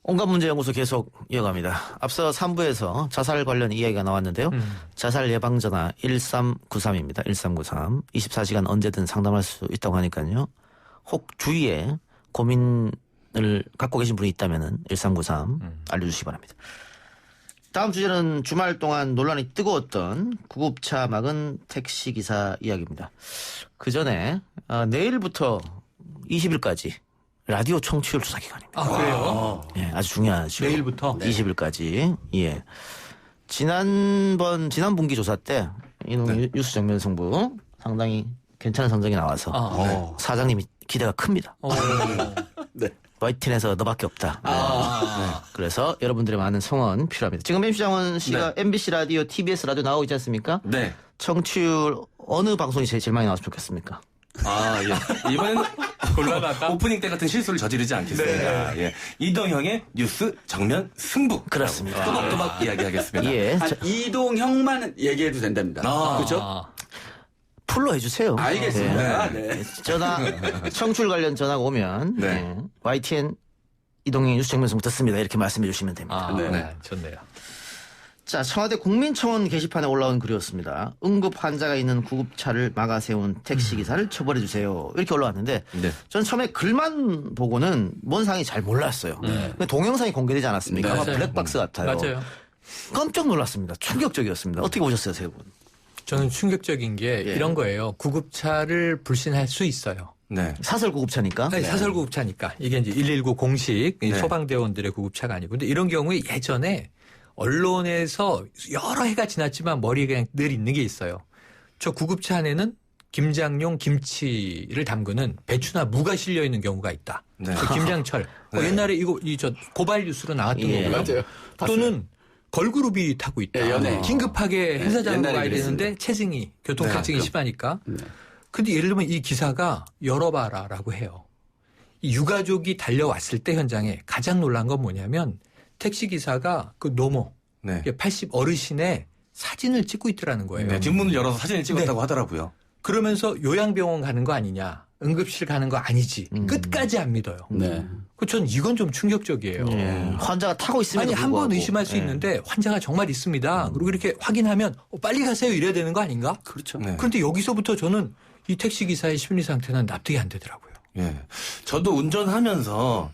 온갖문제연구소 계속 이어갑니다. 앞서 3부에서 자살 관련 이야기가 나왔는데요. 자살 예방전화 1393입니다. 1393. 24시간 언제든 상담할 수 있다고 하니까요. 혹 주위에 고민을 갖고 계신 분이 있다면 1393 알려주시기 바랍니다. 다음 주제는 주말 동안 논란이 뜨거웠던 구급차 막은 택시기사 이야기입니다. 그 전에 내일부터 20일까지 라디오 청취율 조사 기간입니다. 아, 그래요? 예, 아주 중요하죠. 내일부터? 20일까지. 예. 지난 분기 조사 때 이놈 뉴스 정면 승부 상당히 괜찮은 성적이 나와서 사장님이 기대가 큽니다. 네. YTN에서 너밖에 없다. 네. 그래서 여러분들의 많은 성원 필요합니다. 지금 MC 장원 씨가 MBC 라디오, TBS 라디오 나오고 있지 않습니까? 네. 청취율 어느 방송이 제일 많이 나왔으면 좋겠습니까? 아, 예. 이번에는 곤란하다. 오프닝 때 같은 실수를 저지르지 않겠습니다. 네. 예. 이동형의 뉴스 정면 승부. 그렇습니다. 또박또박 이야기하겠습니다. 예. 이동형만 얘기해도 된답니다. 그렇죠? 풀로 해주세요. 알겠습니다. 네. 전화, 청취율 관련 전화가 오면 네. 네. YTN 이동형 뉴스 정면 승부 듣습니다. 이렇게 말씀해 주시면 됩니다. 네. 좋네요. 자, 청와대 국민청원 게시판에 올라온 글이었습니다. 응급 환자가 있는 구급차를 막아 세운 택시기사를 처벌해 주세요. 이렇게 올라왔는데 네. 저는 처음에 글만 보고는 뭔 상황인지 잘 몰랐어요. 근데 동영상이 공개되지 않았습니까? 네. 아마 블랙박스 같아요. 맞아요. 깜짝 놀랐습니다. 충격적이었습니다. 어떻게 보셨어요, 세 분? 저는 충격적인 게 이런 거예요. 구급차를 불신할 수 있어요. 네. 사설 구급차니까. 아니, 사설 구급차니까. 이게 이제 119 공식 네. 소방대원들의 구급차가 아니고. 근데 이런 경우에 예전에 언론에서 여러 해가 지났지만 머리에 그냥 늘 있는 게 있어요. 저 구급차 안에는 김장용 김치를 담그는 배추나 무가 실려 있는 경우가 있다. 네. 그 김장철. 네. 옛날에 저 고발 뉴스로 나왔던 예. 거고요. 맞아요. 또는 걸그룹이 타고 있다. 예, 연예인. 긴급하게 행사장으로 옛날에 가야 그랬습니다. 되는데 체증이 교통체증이 네. 심하니까. 근데 예를 들면 이 기사가 열어봐라라고 해요. 이 유가족이 달려왔을 때 현장에 가장 놀란 건 뭐냐면 택시 기사가 그 노모 네. 80 어르신의 사진을 찍고 있더라는 거예요. 네. 뒷문을 열어서 사진을 찍었다고 하더라고요. 그러면서 요양병원 가는 거 아니냐, 응급실 가는 거 아니지. 끝까지 안 믿어요. 네. 전 이건 좀 충격적이에요. 예. 환자가 타고 있으면 아니 한 번 의심할 수 있는데 환자가 정말 있습니다. 그리고 이렇게 확인하면 빨리 가세요 이래야 되는 거 아닌가? 그렇죠. 네. 그런데 여기서부터 저는 이 택시 기사의 심리 상태는 납득이 안 되더라고요. 예. 저도 운전하면서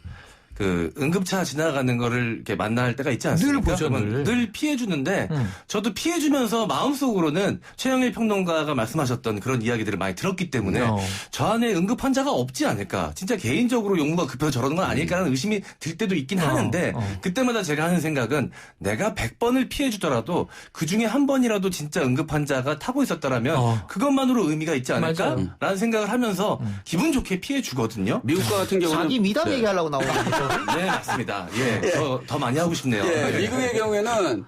그 응급차 지나가는 거를 이렇게 만날 때가 있지 않습니까? 늘 보죠, 그러면 늘 피해주는데 저도 피해주면서 마음속으로는 최영일 평론가가 말씀하셨던 그런 이야기들을 많이 들었기 때문에 저 안에 응급 환자가 없지 않을까. 진짜 개인적으로 용무가 급해서 저러는 건 아닐까라는 의심이 들 때도 있긴 하는데 그때마다 제가 하는 생각은 내가 100번을 피해주더라도 그중에 한 번이라도 진짜 응급 환자가 타고 있었더라면 그것만으로 의미가 있지 않을까라는 생각을 하면서 기분 좋게 피해주거든요. 미국과 같은 경우는 자기 미담 얘기하려고 나오는 거죠. 네, 맞습니다. 예. 더 많이 하고 싶네요. 예, 미국의 경우에는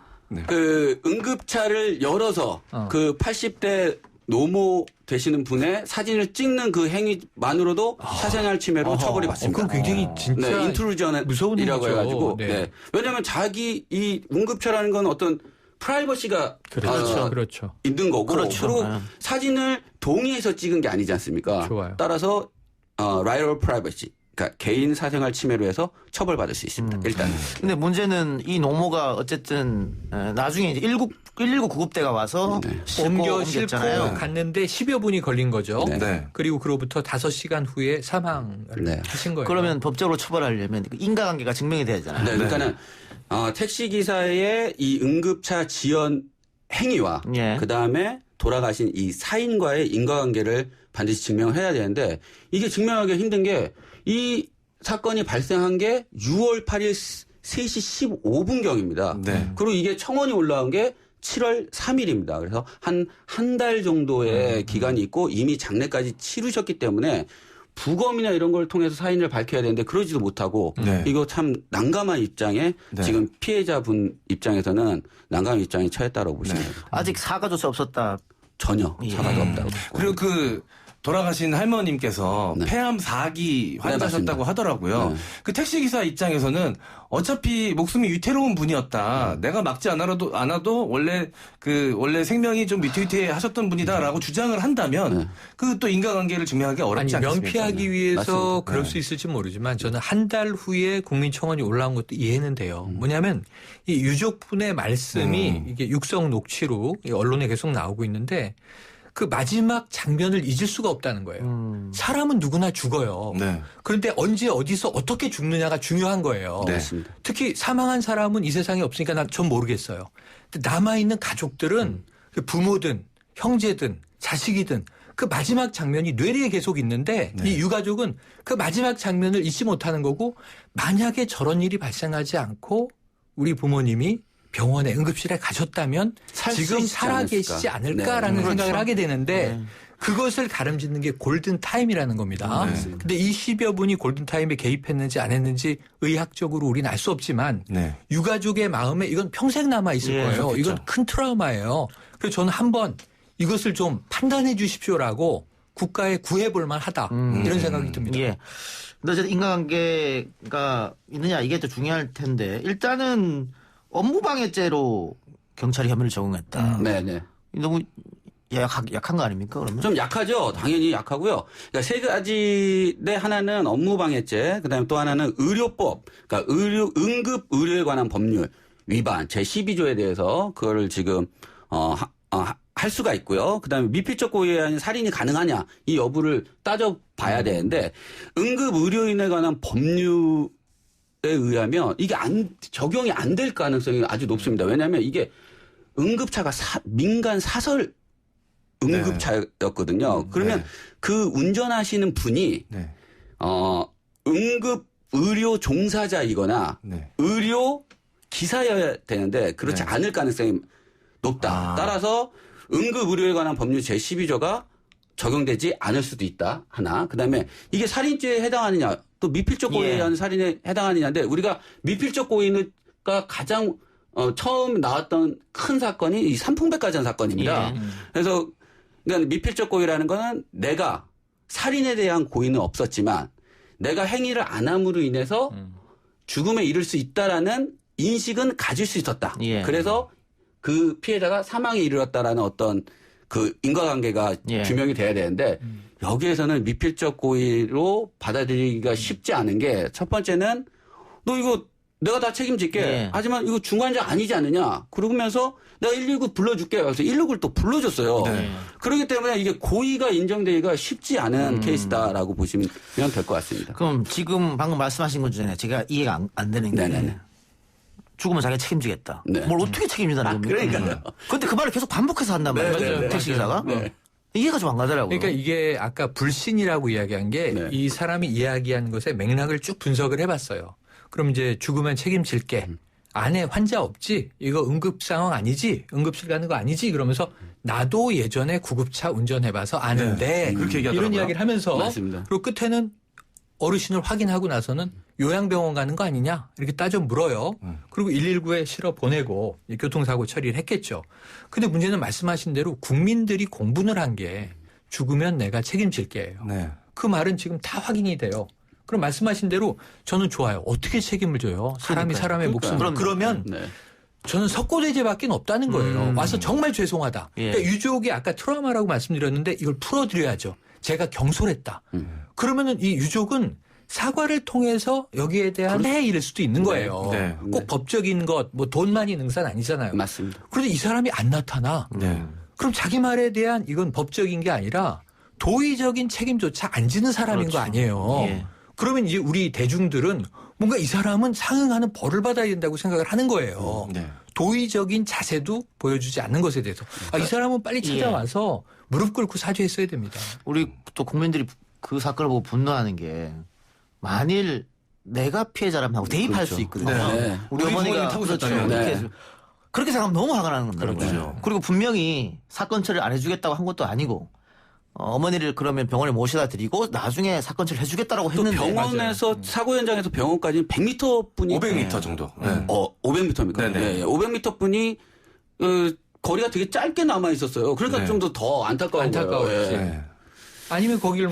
그 응급차를 열어서 그 80대 노모 되시는 분의 사진을 찍는 그 행위만으로도 사생활 침해로 처벌이 받습니다. 그럼 굉장히 진짜 네, 인트루전이라고 무서운 일이죠. 해가지고. 네. 네. 왜냐하면 자기 이 응급차라는 건 어떤 프라이버시가 그렇죠. 있는 거고 그렇죠. 그리고 네. 사진을 동의해서 찍은 게 아니지 않습니까? 좋아요. 따라서 right of privacy. 그러니까 개인 사생활 침해로 해서 처벌받을 수 있습니다. 일단. 근데 문제는 이 노모가 어쨌든 나중에 이제 119 구급대가 와서 싣고 옮겼잖아요. 갔는데 10여 분이 걸린 거죠. 네. 그리고 그로부터 5시간 후에 사망을 하신 거예요. 그러면 법적으로 처벌하려면 인과관계가 증명이 돼야 되잖아요. 네, 그러니까는 택시 기사의 이 응급차 지연 행위와 그 다음에 돌아가신 이 사인과의 인과관계를 반드시 증명을 해야 되는데 이게 증명하기가 힘든 게 이 사건이 발생한 게 6월 8일 3시 15분경입니다. 네. 그리고 이게 청원이 올라온 게 7월 3일입니다. 그래서 한 달 정도의 기간이 있고 이미 장례까지 치르셨기 때문에 부검이나 이런 걸 통해서 사인을 밝혀야 되는데 그러지도 못하고 이거 참 난감한 입장에 지금 피해자분 입장에서는 난감한 입장에 처했다고 보시면 됩니다. 아직 사과조차 없었다. 전혀 사과도 없다고. 그리고 돌아가신 할머님께서 네. 폐암 4기 환자셨다고 네, 하더라고요. 네. 그 택시기사 입장에서는 어차피 목숨이 위태로운 분이었다. 내가 막지 않아도 원래 생명이 좀 위태위태 하셨던 분이다라고 주장을 한다면 그 또 인과관계를 증명하기 어렵지 아니, 않겠습니까? 면피하기 위해서 맞습니다. 그럴 네. 수 있을지 모르지만 저는 한 달 후에 국민청원이 올라온 것도 이해는 돼요. 뭐냐면 이 유족분의 말씀이 이게 육성 녹취로 언론에 계속 나오고 있는데 그 마지막 장면을 잊을 수가 없다는 거예요. 사람은 누구나 죽어요. 네. 그런데 언제 어디서 어떻게 죽느냐가 중요한 거예요. 네. 맞습니다. 특히 사망한 사람은 이 세상에 없으니까 전 모르겠어요. 근데 남아있는 가족들은 그 부모든 형제든 자식이든 그 마지막 장면이 뇌리에 계속 있는데 네. 이 유가족은 그 마지막 장면을 잊지 못하는 거고 만약에 저런 일이 발생하지 않고 우리 부모님이 병원에 응급실에 가셨다면 지금 있지 살아계시지 않을까. 않을까라는 네. 생각을 그렇죠. 하게 되는데 네. 그것을 가름짓는 게 골든타임이라는 겁니다. 네. 근데 이 10여 분이 골든타임에 개입했는지 안 했는지 의학적으로 우리는 알 수 없지만 네. 유가족의 마음에 이건 평생 남아있을 예, 거예요. 그렇겠죠. 이건 큰 트라우마예요. 그래서 저는 한번 이것을 좀 판단해 주십시오라고 국가에 구해볼 만하다 이런 생각이 듭니다. 예. 근데 어쨌든 인과관계가 있느냐 이게 또 중요할 텐데 일단은 업무방해죄로 경찰이 혐의를 적용했다. 네네. 너무 약한 거 아닙니까 그러면? 좀 약하죠. 당연히 약하고요. 그러니까 세 가지인데 하나는 업무방해죄, 그다음에 또 하나는 의료법, 그러니까 응급 의료에 관한 법률 위반 제12조에 대해서 그거를 지금 할 수가 있고요. 그다음에 미필적 고의에 의한 살인이 가능하냐 이 여부를 따져봐야 되는데 응급 의료인에 관한 법률에 의하면 이게 적용이 안 될 가능성이 아주 높습니다. 왜냐하면 이게 응급차가 민간 사설 응급차였거든요. 그러면 네. 그 운전하시는 분이 네. 응급 의료 종사자이거나 네. 의료 기사여야 되는데 그렇지 네. 않을 가능성이 높다. 따라서 응급 의료에 관한 법률 제12조가 적용되지 않을 수도 있다. 하나. 그다음에 이게 살인죄에 해당하느냐 또 미필적 고의에 의한 살인에 해당하느냐인데 우리가 미필적 고의가 가장 처음 나왔던 큰 사건이 이 삼풍백과전 사건입니다. 예. 그래서 그러니까 미필적 고의라는 거는 내가 살인에 대한 고의는 없었지만 내가 행위를 안 함으로 인해서 죽음에 이를 수 있다라는 인식은 가질 수 있었다. 예. 그래서 그 피해자가 사망에 이르렀다라는 어떤 그 인과관계가 예. 규명이 돼야 되는데 여기에서는 미필적 고의로 받아들이기가 쉽지 않은 게 첫 번째는 너 이거 내가 다 책임질게. 예. 하지만 이거 중환자 아니지 않느냐. 그러면서 내가 119 불러줄게. 그래서 119를 또 불러줬어요. 네. 그렇기 때문에 이게 고의가 인정되기가 쉽지 않은 케이스다라고 보시면 될 것 같습니다. 그럼 지금 방금 말씀하신 것 중에 제가 이해가 안 되는 게 네네네. 죽으면 자기가 책임지겠다. 네. 뭘 어떻게 책임진다는 겁니까? 그러니까요. 근데 그 말을 계속 반복해서 한단 말이에요. 네, 네, 택시기사가. 네. 이해가 좀 안 가더라고요. 그러니까 이게 아까 불신이라고 이야기한 게 이 네. 사람이 이야기한 것의 맥락을 쭉 분석을 해봤어요. 그럼 이제 죽으면 책임질게. 안에 환자 없지? 이거 응급 상황 아니지? 응급실 가는 거 아니지? 그러면서 나도 예전에 구급차 운전해봐서 아는데 그렇게 이런 얘기하더라고요. 이야기를 하면서 맞습니다. 그리고 끝에는 어르신을 확인하고 나서는 요양병원 가는 거 아니냐? 이렇게 따져 물어요. 그리고 119에 실어 보내고 교통사고 처리를 했겠죠. 근데 문제는 말씀하신 대로 국민들이 공분을 한 게 죽으면 내가 책임질게예요. 네. 그 말은 지금 다 확인이 돼요. 그럼 말씀하신 대로 저는 좋아요. 어떻게 책임을 져요? 사람이 그러니까요. 사람의 목숨을. 그럼요. 그러면 네. 저는 석고대죄밖에 없다는 거예요. 와서 정말 죄송하다. 예. 그러니까 유족이 아까 트라우마라고 말씀드렸는데 이걸 풀어드려야죠. 제가 경솔했다. 그러면은 이 유족은 사과를 통해서 여기에 대한 해일일 수도 있는 거예요. 네. 꼭 네. 법적인 것, 뭐 돈만이 능사는 아니잖아요. 맞습니다. 그런데 이 사람이 안 나타나. 네. 그럼 자기 말에 대한 이건 법적인 게 아니라 도의적인 책임조차 안 지는 사람인 거 아니에요. 예. 그러면 이제 우리 대중들은 뭔가 이 사람은 상응하는 벌을 받아야 된다고 생각을 하는 거예요. 네. 도의적인 자세도 보여주지 않는 것에 대해서. 이 사람은 빨리 찾아와서 무릎 꿇고 사죄했어야 됩니다. 우리 또 국민들이 그 사건을 보고 분노하는 게 만일 내가 피해자라면 하고 대입할 그렇죠. 수 있거든요. 네. 우리 우리 어머니가 부모님 타고 있었다면. 그렇죠. 네. 이렇게 그렇게 생각하면 너무 화가 나는 거죠. 그렇죠. 그리고 분명히 사건 처리를 안 해주겠다고 한 것도 아니고 어머니를 그러면 병원에 모셔다 드리고 나중에 사건 처리를 해주겠다고 또 했는데 병원에서 사고 현장에서 병원까지 100m 분이 500m 정도. 네. 500m입니까? 네네. 네. 500m 분이 거리가 되게 짧게 남아 있었어요. 그러니까 네. 좀 더 안타까운 안타까웠지. 거예요. 예. 네. 아니면 거길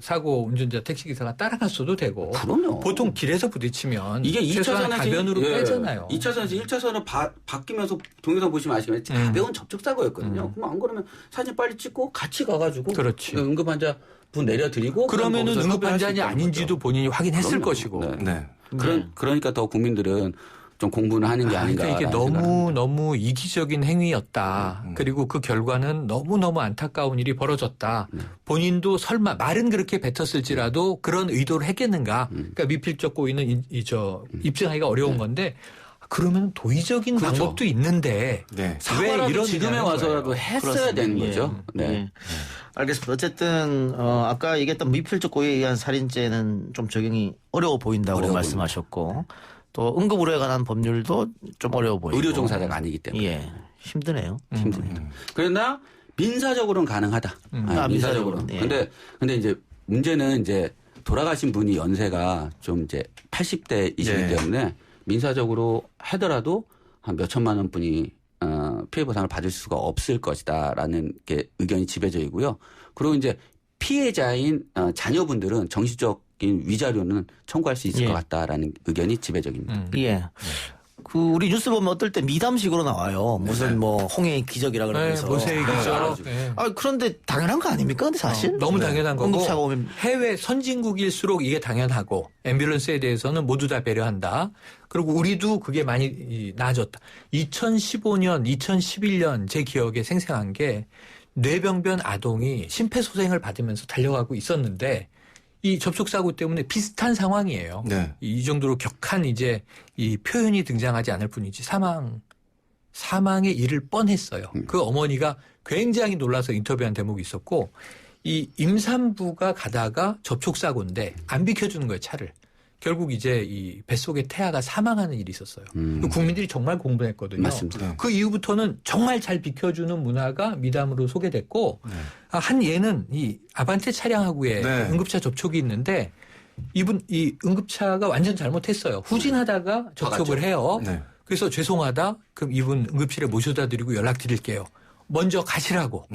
사고 운전자 택시기사가 따라갔어도 되고. 그럼요. 보통 길에서 부딪히면 이게 최소한 2차선에서 가변으로 빼잖아요. 2차선에서 1차선을 바뀌면서 동영상 보시면 아시겠지만 가벼운 접촉사고였거든요. 그럼 안 그러면 사진 빨리 찍고 같이 가가지고 그렇지. 응급환자 분 내려드리고 그러면은 응급환자냐 아닌지도 본인이 확인했을 그럼요. 것이고. 네. 그러니까 더 국민들은 좀 공부는 하는 게 아닌가. 그러니까 이게 너무 이기적인 행위였다. 그리고 그 결과는 너무너무 안타까운 일이 벌어졌다. 본인도 설마 말은 그렇게 뱉었을지라도 그런 의도를 했겠는가. 그러니까 미필적 고의는 입증하기가 어려운 건데 그러면 도의적인 그렇죠. 방법도 있는데 네. 왜 이런 지금에 와서라도 했어야 되는 거죠. 네. 알겠습니다. 어쨌든 아까 얘기했던 미필적 고의에 의한 살인죄는 좀 적용이 어려워 보인다고 말씀하셨고 또 응급의료에 관한 법률도 좀 어려워 보이고 의료 종사자가 아니기 때문에. 예. 힘드네요. 힘듭니다. 그러나 민사적으로는 가능하다. 민사적으로는. 예. 근데 이제 문제는 이제 돌아가신 분이 연세가 좀 이제 80대이시기 때문에 민사적으로 하더라도 한 몇 천만 원뿐이 피해 보상을 받을 수가 없을 것이다라는 게 의견이 지배적이고요. 그리고 이제 피해자인 자녀분들은 정신적인 위자료는 청구할 수 있을 것 같다라는 의견이 지배적입니다. 예. 우리 뉴스 보면 어떨 때 미담식으로 나와요. 무슨 홍해의 기적이라 그러면서. 모세의 기적. 그런데 당연한 거 아닙니까? 근데 사실 너무 당연한 거고 응급차가 오면 해외 선진국일수록 이게 당연하고 앰뷸런스에 대해서는 모두 다 배려한다. 그리고 우리도 그게 많이 나아졌다. 2015년, 2011년 제 기억에 생생한 게 뇌병변 아동이 심폐소생을 받으면서 달려가고 있었는데 이 접촉사고 때문에 비슷한 상황이에요. 네. 이 정도로 격한 이 표현이 등장하지 않을 뿐이지 사망에 이를 뻔했어요. 그 어머니가 굉장히 놀라서 인터뷰한 대목이 있었고 이 임산부가 가다가 접촉사고인데 안 비켜주는 거예요, 차를. 결국 이 뱃속의 태아가 사망하는 일이 있었어요. 국민들이 정말 공분했거든요. 맞습니다. 그 이후부터는 정말 잘 비켜주는 문화가 미담으로 소개됐고 한 예는 이 아반떼 차량하고의 응급차 접촉이 있는데 이 응급차가 완전 잘못했어요. 후진하다가 접촉을 해요. 그래서 죄송하다. 그럼 이분 응급실에 모셔다 드리고 연락드릴게요. 먼저 가시라고.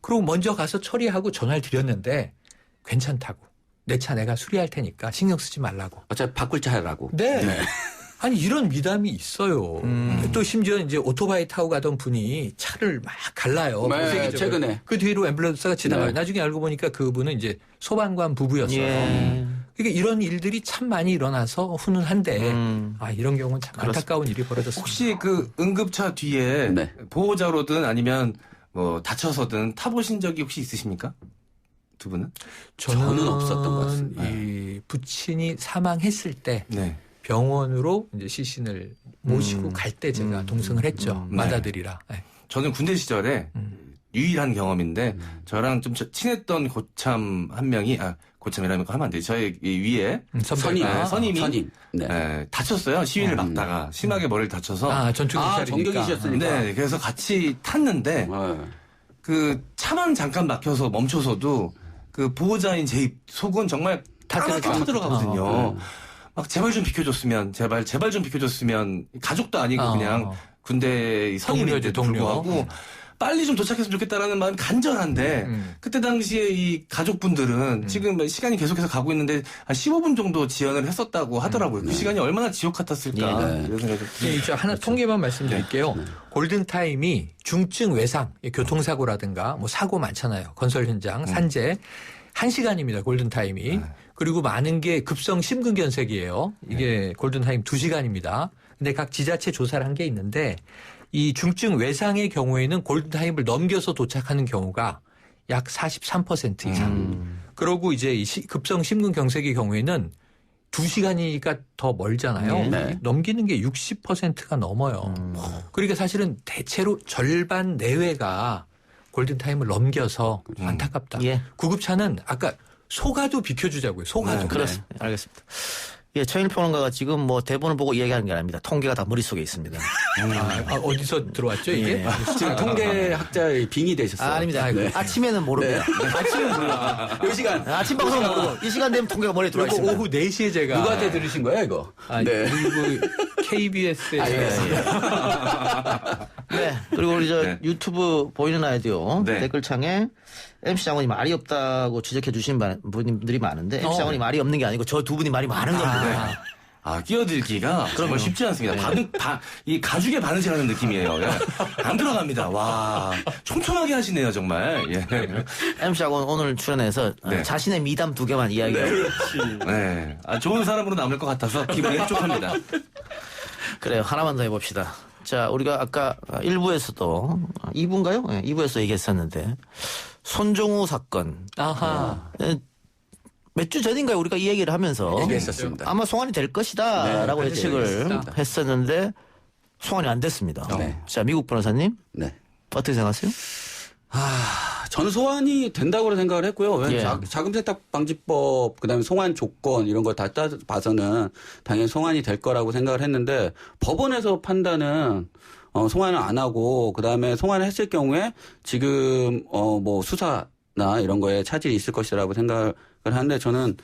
그리고 먼저 가서 처리하고 전화를 드렸는데 괜찮다고. 내 차 내가 수리할 테니까 신경 쓰지 말라고. 어차피 바꿀 차 하라고. 네. 아니 이런 미담이 있어요. 또 심지어 이제 오토바이 타고 가던 분이 차를 막 갈라요. 네, 최근에. 그 뒤로 앰뷸런스가 지나가요. 나중에 알고 보니까 그분은 이제 소방관 부부였어요. 그러니까 이런 일들이 참 많이 일어나서 훈훈한데 이런 경우는 참 안타까운 일이 벌어졌습니다. 혹시 그 응급차 뒤에 보호자로든 아니면 다쳐서든 타보신 적이 혹시 있으십니까? 두 분은? 저는 없었던 것 같습니다. 이 부친이 사망했을 때 병원으로 이제 시신을 모시고 갈 때 제가 동승을 했죠. 맏아들이라. 네. 저는 군대 시절에 유일한 경험인데 저랑 좀 친했던 고참 한 명이 고참이라면 하면 안 되지. 저희 위에 선임이 다쳤어요. 시위를 막다가 심하게 머리를 다쳐서 전투기사니까. 네, 그래서 같이 탔는데 그 차만 잠깐 막혀서 멈춰서도 그 보호자인 제 속은 정말 다 들어가거든요. 막 제발 좀 비켜줬으면 제발 좀 비켜줬으면 가족도 아니고 그냥 군대 선임인데도 불구하고 빨리 좀 도착했으면 좋겠다라는 마음이 간절한데 그때 당시에 이 가족분들은 지금 시간이 계속해서 가고 있는데 한 15분 정도 지연을 했었다고 하더라고요. 그 시간이 얼마나 지옥 같았을까. 이제 하나 통계만 말씀드릴게요. 골든타임이 중증 외상, 교통사고라든가 사고 많잖아요. 건설 현장, 산재. 1시간입니다. 골든타임이. 그리고 많은 게 급성 심근경색이에요. 이게 골든타임 2시간입니다. 근데 각 지자체 조사를 한 게 있는데 이 중증 외상의 경우에는 골든타임을 넘겨서 도착하는 경우가 약 43% 이상. 그러고 이제 이 급성 심근경색의 경우에는 2시간이니까 더 멀잖아요. 넘기는 게 60%가 넘어요. 그러니까 사실은 대체로 절반 내외가 골든타임을 넘겨서 안타깝다. 구급차는 아까 소가도 비켜주자고요. 소가도. 그렇습니다. 알겠습니다. 예, 최인일 평론가가 지금 대본을 보고 이야기하는 게 아닙니다. 통계가 다 머릿속에 있습니다. 어디서 들어왔죠, 이게? 지금 통계학자의 빙의 되셨어요. 아닙니다. 아침에는 모릅니다. 아침은 몰라. 이 시간. 아침 방송 모르고 이 시간 되면 통계가 머리에 들어와 있습니다. 오후 4시에 제가. 누구한테 들으신 거예요, 이거? 그리고 KBS에. 네. 그리고 우리 저 네. 유튜브 보이는 라디오 네. 댓글창에 MC 장관이 말이 없다고 지적해 주신 분들이 많은데 MC 장관이 말이 없는 게 아니고 저 두 분이 말이 많은 겁니다. 끼어들기가 정말 쉽지 않습니다. 이 가죽에 바느질하는 느낌이에요. 예. 안 들어갑니다. 와, 촘촘하게 하시네요, 정말. 예. MC 장관 오늘 출연해서 네. 자신의 미담 2개만 이야기해요. 네. 좋은 사람으로 남을 것 같아서 기분이 흡족합니다. 그래요. 하나만 더 해봅시다. 자, 우리가 아까 1부에서도 2부인가요? 네, 2부에서 얘기했었는데 손종우 사건. 아하. 몇 주 전인가요? 우리가 이 얘기를 하면서 얘기했었습니다. 아마 송환이 될 것이다 라고 예측을 했었는데 송환이 안 됐습니다. 네. 자, 미국 변호사님 네. 어떻게 생각하세요? 저는 소환이 된다고 생각을 했고요. 왜냐면 예. 자금세탁방지법, 그다음에 송환 조건 이런 걸 다 따져봐서는 당연히 송환이 될 거라고 생각을 했는데 법원에서 판단은 송환을 안 하고 그다음에 송환을 했을 경우에 지금 뭐 수사나 이런 거에 차질이 있을 것이라고 생각을 하는데 저는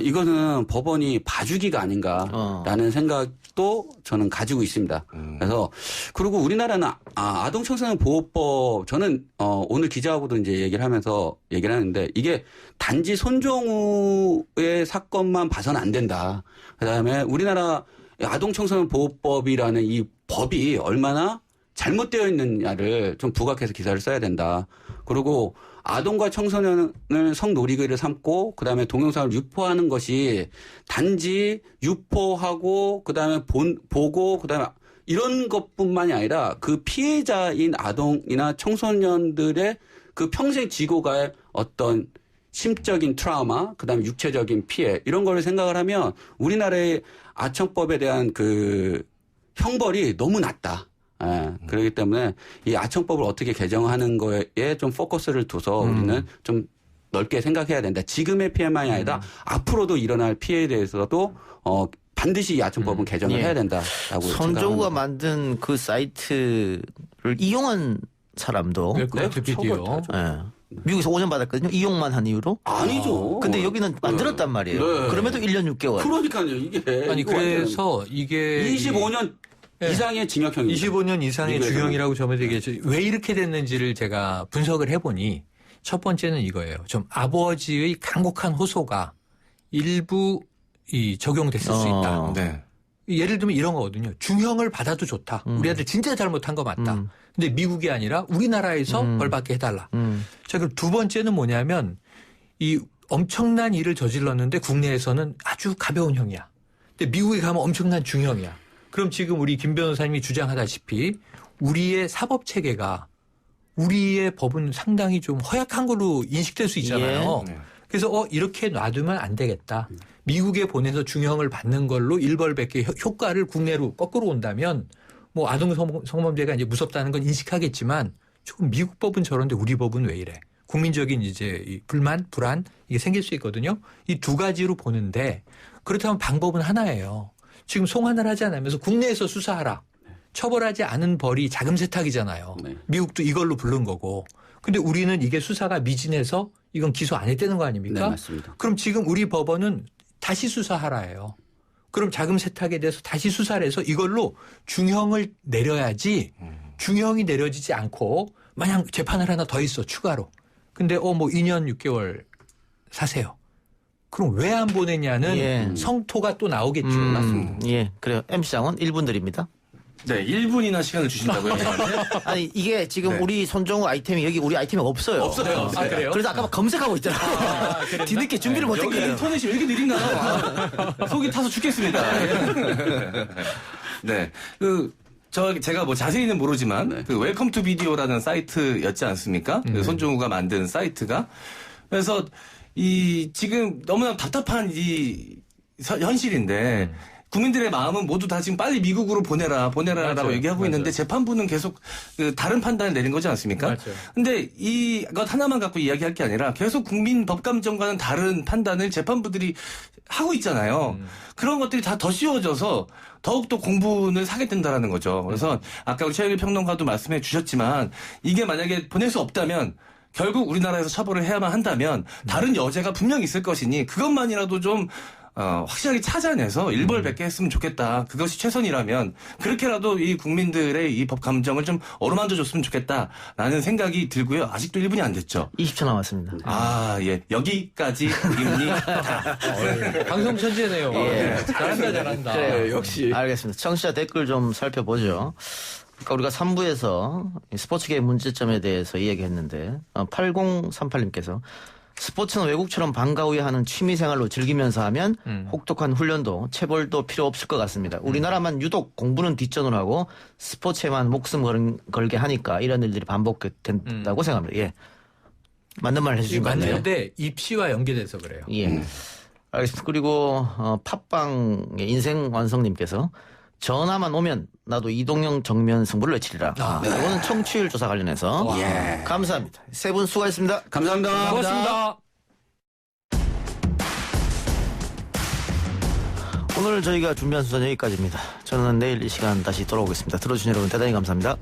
이거는 법원이 봐주기가 아닌가라는 생각도 저는 가지고 있습니다. 그래서 그리고 우리나라는 아동 청소년 보호법 저는 오늘 기자하고도 이제 얘기를 하면서 얘기를 하는데 이게 단지 손종우의 사건만 봐서는 안 된다. 그다음에 우리나라 아동 청소년 보호법이라는 이 법이 얼마나 잘못되어 있느냐를 좀 부각해서 기사를 써야 된다. 그리고 아동과 청소년을 성놀이기를 삼고 그다음에 동영상을 유포하는 것이 단지 유포하고 그다음에 보고 그다음에 이런 것뿐만이 아니라 그 피해자인 아동이나 청소년들의 그 평생 지고 갈 어떤 심적인 트라우마 그다음에 육체적인 피해 이런 거를 생각을 하면 우리나라의 아청법에 대한 그 형벌이 너무 낮다. 예, 그렇기 때문에 이 아청법을 어떻게 개정하는 거에 좀 포커스를 둬서 우리는 좀 넓게 생각해야 된다. 지금의 피해만이 아니라 앞으로도 일어날 피해에 대해서도 반드시 이 아청법은 개정을 해야 된다라고 손종우가 만든 그 사이트를 이용한 사람도 비디오. 네. 미국에서 5년 받았거든요. 이용만 한 이유로. 아니죠. 근데 여기는 만들었단 말이에요. 네. 그럼에도 1년 6개월. 그러니까요. 이게 아니 그래서 이게 25년 이상의 징역형입니다. 25년 이상의 중형이라고 저번에 얘기했죠. 왜 이렇게 됐는지를 제가 분석을 해보니 첫 번째는 이거예요. 좀 아버지의 간곡한 호소가 일부 적용됐을 수 있다. 네. 예를 들면 이런 거거든요. 중형을 받아도 좋다. 우리 아들 진짜 잘못한 거 맞다. 근데 미국이 아니라 우리나라에서 벌 받게 해달라. 자, 그럼 두 번째는 뭐냐면 이 엄청난 일을 저질렀는데 국내에서는 아주 가벼운 형이야. 근데 미국에 가면 엄청난 중형이야. 그럼 지금 우리 김 변호사님이 주장하다시피 우리의 사법 체계가 우리의 법은 상당히 좀 허약한 걸로 인식될 수 있잖아요. 예. 그래서 이렇게 놔두면 안 되겠다. 미국에 보내서 중형을 받는 걸로 1벌100개 효과를 국내로 거꾸로 온다면 뭐 아동 성범죄가 이제 무섭다는 건 인식하겠지만 조금 미국 법은 저런데 우리 법은 왜 이래? 국민적인 이제 이 불만, 불안 이게 생길 수 있거든요. 이 두 가지로 보는데 그렇다면 방법은 하나예요. 지금 송환을 하지 않으면서 국내에서 수사하라. 처벌하지 않은 벌이 자금 세탁이잖아요. 네. 미국도 이걸로 부른 거고. 근데 우리는 이게 수사가 미진해서 이건 기소 안 했다는 거 아닙니까? 네, 맞습니다. 그럼 지금 우리 법원은 다시 수사하라예요. 그럼 자금 세탁에 대해서 다시 수사를 해서 이걸로 중형을 내려야지 중형이 내려지지 않고 마냥 재판을 하나 더 있어 추가로. 근데 뭐 2년 6개월 사세요. 그럼 왜 안 보내냐는 성토가 또 나오겠죠. 맞습니다. 예, 그래요. MC 장원 1분 드립니다. 네, 1분이나 시간을 주신다고요? 아니 이게 지금 우리 손종우 아이템이 여기 우리 아이템이 없어요. 없어요. 아, 그래요? 그래서 아까 막 검색하고 있잖아요. 뒤늦게 준비를 못했거든요. 여기 인터넷이 왜 이렇게 느린가? 속이 타서 죽겠습니다. 네, 제가 뭐 자세히는 모르지만 그 웰컴 투 비디오라는 사이트였지 않습니까? 그 손종우가 만든 사이트가. 그래서 지금 너무나 답답한 현실인데. 국민들의 마음은 모두 다 지금 빨리 미국으로 보내라라고 맞아요. 얘기하고 있는데 재판부는 계속 다른 판단을 내린 거지 않습니까? 맞아요. 근데 이것 하나만 갖고 이야기할 게 아니라 계속 국민 법감정과는 다른 판단을 재판부들이 하고 있잖아요. 그런 것들이 다 더 씌워져서 더욱더 공분을 사게 된다라는 거죠. 그래서 아까 우리 최영일 평론가도 말씀해 주셨지만 이게 만약에 보낼 수 없다면 결국 우리나라에서 처벌을 해야만 한다면 다른 여죄가 분명히 있을 것이니 그것만이라도 좀 확실하게 찾아내서 일벌백계 했으면 좋겠다. 그것이 최선이라면 그렇게라도 이 국민들의 이 법 감정을 좀 어루만져 줬으면 좋겠다라는 생각이 들고요. 아직도 1분이 안 됐죠. 20초 남았습니다. 예. 여기까지입니다. 방송 천재네요. 예. 잘한다. 그래요. 역시. 알겠습니다. 청취자 댓글 좀 살펴보죠. 그러니까 우리가 3부에서 스포츠계의 문제점에 대해서 이야기했는데 8038님께서 스포츠는 외국처럼 방과 후에 하는 취미생활로 즐기면서 하면 혹독한 훈련도 체벌도 필요 없을 것 같습니다. 우리나라만 유독 공부는 뒷전으로 하고 스포츠에만 목숨 걸게 하니까 이런 일들이 반복된다고 생각합니다. 예, 맞는 말 해주신 것 같네요. 맞는데 입시와 연계돼서 그래요. 예, 알겠습니다. 그리고 팟빵의 인생 완성님께서 전화만 오면 나도 이동형 정면 승부를 외치리라. 이거는 청취율 조사 관련해서 감사합니다. 세 분 수고하셨습니다. 감사합니다. 고맙습니다. 오늘 저희가 준비한 순서는 여기까지입니다. 저는 내일 이 시간 다시 돌아오겠습니다. 들어주신 여러분 대단히 감사합니다.